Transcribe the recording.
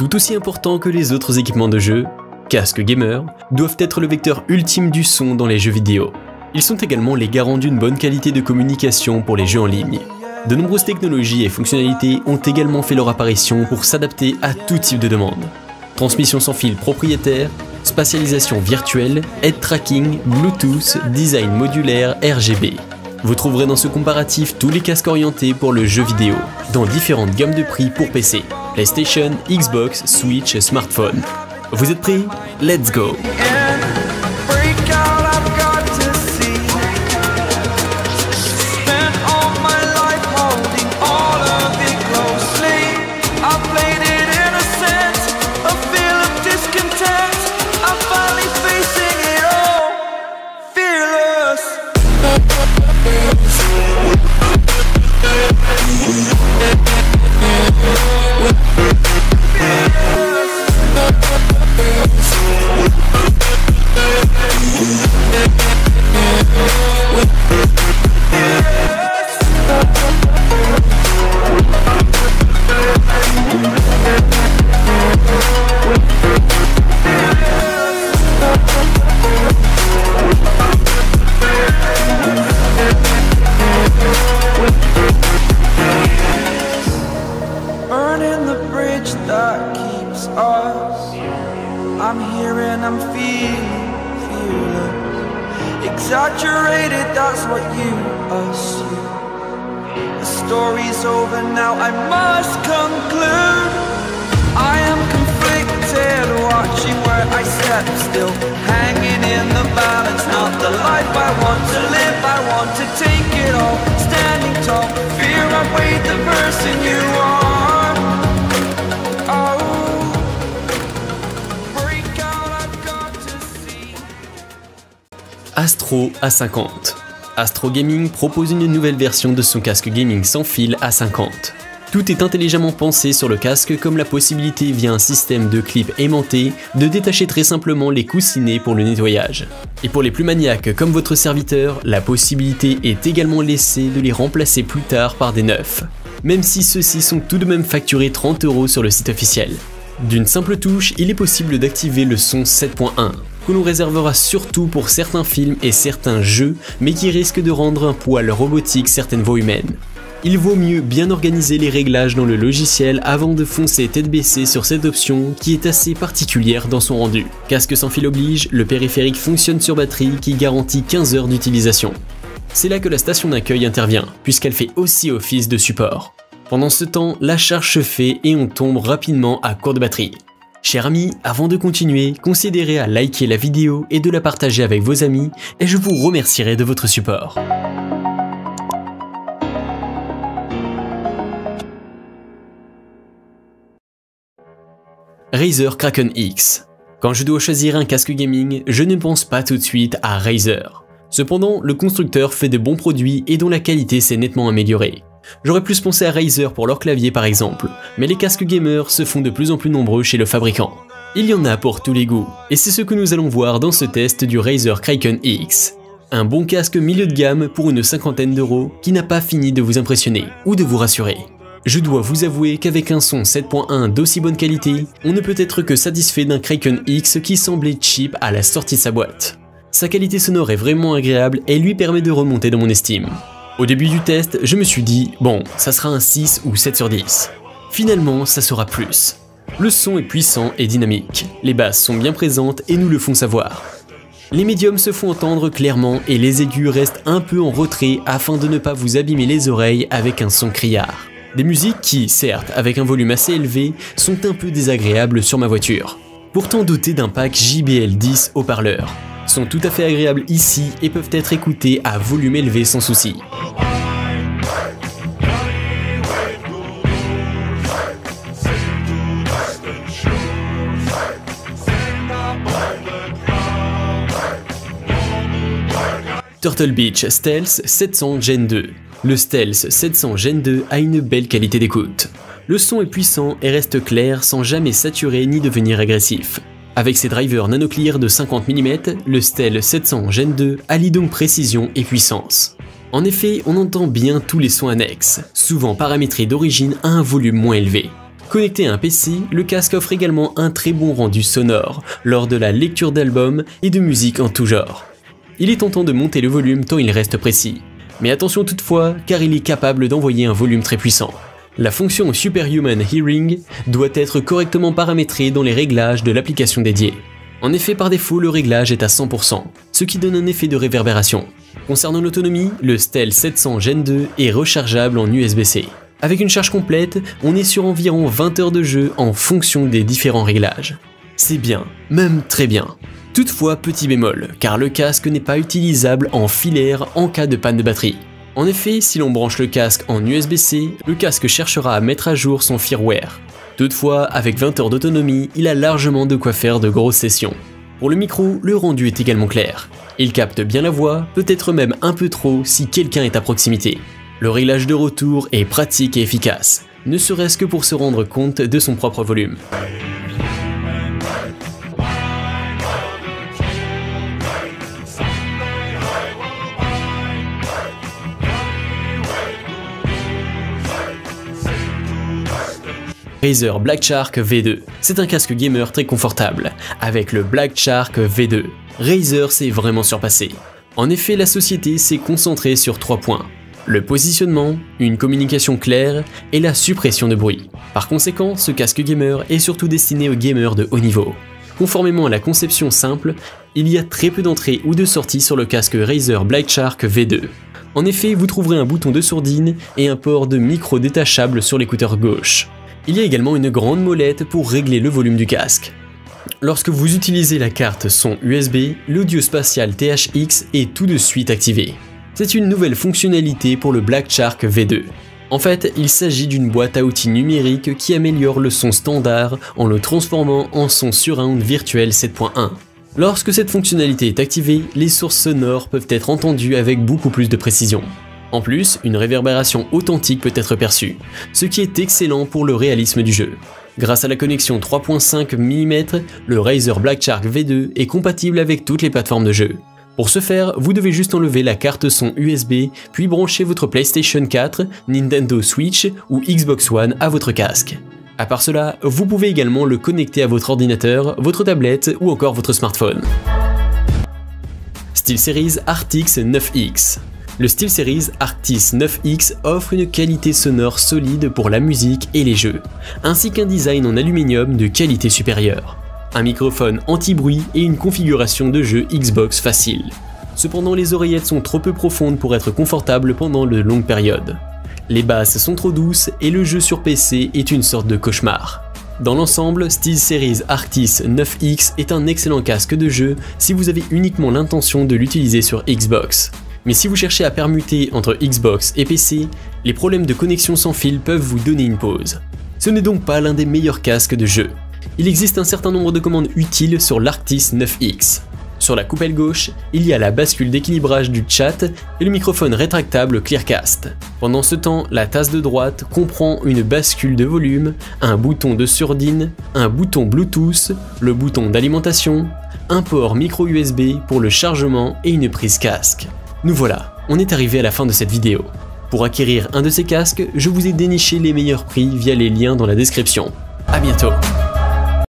Tout aussi important que les autres équipements de jeu, casques gamer doivent être le vecteur ultime du son dans les jeux vidéo. Ils sont également les garants d'une bonne qualité de communication pour les jeux en ligne. De nombreuses technologies et fonctionnalités ont également fait leur apparition pour s'adapter à tout type de demande. Transmission sans fil propriétaire, spatialisation virtuelle, head tracking, Bluetooth, design modulaire, RGB. Vous trouverez dans ce comparatif tous les casques orientés pour le jeu vidéo, dans différentes gammes de prix pour PC, PlayStation, Xbox, Switch et smartphone. Vous êtes prêts? Let's go! Exaggerated, that's what you assume. The story's over now, I must conclude. I am conflicted, watching where I step still, hanging in the balance. Not the life I want to live, I want to take it all. Standing tall, fear I weighed the person you are. Oh, break out, I've got to see. Astro A50. Astro Gaming propose une nouvelle version de son casque gaming sans fil A50. Tout est intelligemment pensé sur le casque, comme la possibilité via un système de clip aimanté de détacher très simplement les coussinets pour le nettoyage. Et pour les plus maniaques comme votre serviteur, la possibilité est également laissée de les remplacer plus tard par des neufs, même si ceux-ci sont tout de même facturés 30 € sur le site officiel. D'une simple touche, il est possible d'activer le son 7.1, que l'on réservera surtout pour certains films et certains jeux, mais qui risque de rendre un poil robotique certaines voix humaines. Il vaut mieux bien organiser les réglages dans le logiciel avant de foncer tête baissée sur cette option qui est assez particulière dans son rendu. Casque sans fil oblige, le périphérique fonctionne sur batterie qui garantit 15 heures d'utilisation. C'est là que la station d'accueil intervient, puisqu'elle fait aussi office de support. Pendant ce temps, la charge se fait et on tombe rapidement à court de batterie. Chers amis, avant de continuer, considérez à liker la vidéo et de la partager avec vos amis, et je vous remercierai de votre support. Razer Kraken X. Quand je dois choisir un casque gaming, je ne pense pas tout de suite à Razer. Cependant, le constructeur fait de bons produits et dont la qualité s'est nettement améliorée. J'aurais plus pensé à Razer pour leur clavier par exemple, mais les casques gamers se font de plus en plus nombreux chez le fabricant. Il y en a pour tous les goûts, et c'est ce que nous allons voir dans ce test du Razer Kraken X. Un bon casque milieu de gamme pour une cinquantaine d'euros qui n'a pas fini de vous impressionner ou de vous rassurer. Je dois vous avouer qu'avec un son 7.1 d'aussi bonne qualité, on ne peut être que satisfait d'un Kraken X qui semblait cheap à la sortie de sa boîte. Sa qualité sonore est vraiment agréable et lui permet de remonter dans mon estime. Au début du test, je me suis dit, bon, ça sera un 6 ou 7 sur 10. Finalement, ça sera plus. Le son est puissant et dynamique, les basses sont bien présentes et nous le font savoir. Les médiums se font entendre clairement et les aigus restent un peu en retrait afin de ne pas vous abîmer les oreilles avec un son criard. Des musiques qui, certes, avec un volume assez élevé, sont un peu désagréables sur ma voiture. Pourtant dotées d'un pack JBL 10 haut-parleurs, sont tout à fait agréables ici et peuvent être écoutées à volume élevé sans souci. Turtle Beach Stealth 700 Gen 2. Le Stealth 700 Gen 2 a une belle qualité d'écoute. Le son est puissant et reste clair sans jamais saturer ni devenir agressif. Avec ses drivers NanoClear de 50 mm, le Stealth 700 Gen 2 allie donc précision et puissance. En effet, on entend bien tous les sons annexes, souvent paramétrés d'origine à un volume moins élevé. Connecté à un PC, le casque offre également un très bon rendu sonore lors de la lecture d'albums et de musique en tout genre. Il est tentant de monter le volume tant il reste précis. Mais attention toutefois, car il est capable d'envoyer un volume très puissant. La fonction Superhuman Hearing doit être correctement paramétrée dans les réglages de l'application dédiée. En effet, par défaut, le réglage est à 100%, ce qui donne un effet de réverbération. Concernant l'autonomie, le Stealth 700 Gen 2 est rechargeable en USB-C. Avec une charge complète, on est sur environ 20 heures de jeu en fonction des différents réglages. C'est bien, même très bien. Toutefois, petit bémol, car le casque n'est pas utilisable en filaire en cas de panne de batterie. En effet, si l'on branche le casque en USB-C, le casque cherchera à mettre à jour son firmware. Toutefois, avec 20 heures d'autonomie, il a largement de quoi faire de grosses sessions. Pour le micro, le rendu est également clair. Il capte bien la voix, peut-être même un peu trop si quelqu'un est à proximité. Le réglage de retour est pratique et efficace, ne serait-ce que pour se rendre compte de son propre volume. Razer Black Shark V2, c'est un casque gamer très confortable. Avec le Black Shark V2, Razer s'est vraiment surpassé. En effet, la société s'est concentrée sur 3 points. Le positionnement, une communication claire et la suppression de bruit. Par conséquent, ce casque gamer est surtout destiné aux gamers de haut niveau. Conformément à la conception simple, il y a très peu d'entrées ou de sorties sur le casque Razer Black Shark V2. En effet, vous trouverez un bouton de sourdine et un port de micro détachable sur l'écouteur gauche. Il y a également une grande molette pour régler le volume du casque. Lorsque vous utilisez la carte son USB, l'audio spatial THX est tout de suite activé. C'est une nouvelle fonctionnalité pour le Black Shark V2. En fait, il s'agit d'une boîte à outils numérique qui améliore le son standard en le transformant en son surround virtuel 7.1. Lorsque cette fonctionnalité est activée, les sources sonores peuvent être entendues avec beaucoup plus de précision. En plus, une réverbération authentique peut être perçue, ce qui est excellent pour le réalisme du jeu. Grâce à la connexion 3.5 mm, le Razer Black Shark V2 est compatible avec toutes les plateformes de jeu. Pour ce faire, vous devez juste enlever la carte son USB, puis brancher votre PlayStation 4, Nintendo Switch ou Xbox One à votre casque. À part cela, vous pouvez également le connecter à votre ordinateur, votre tablette ou encore votre smartphone. SteelSeries Arctis 9X. Le SteelSeries Arctis 9X offre une qualité sonore solide pour la musique et les jeux, ainsi qu'un design en aluminium de qualité supérieure, un microphone anti-bruit et une configuration de jeu Xbox facile. Cependant, les oreillettes sont trop peu profondes pour être confortables pendant de longues périodes. Les basses sont trop douces et le jeu sur PC est une sorte de cauchemar. Dans l'ensemble, SteelSeries Arctis 9X est un excellent casque de jeu si vous avez uniquement l'intention de l'utiliser sur Xbox. Mais si vous cherchez à permuter entre Xbox et PC, les problèmes de connexion sans fil peuvent vous donner une pause. Ce n'est donc pas l'un des meilleurs casques de jeu. Il existe un certain nombre de commandes utiles sur l'Arctis 9X. Sur la coupelle gauche, il y a la bascule d'équilibrage du chat et le microphone rétractable Clearcast. Pendant ce temps, la tasse de droite comprend une bascule de volume, un bouton de sourdine, un bouton Bluetooth, le bouton d'alimentation, un port micro USB pour le chargement et une prise casque. Nous voilà, on est arrivé à la fin de cette vidéo. Pour acquérir un de ces casques, je vous ai déniché les meilleurs prix via les liens dans la description. À bientôt.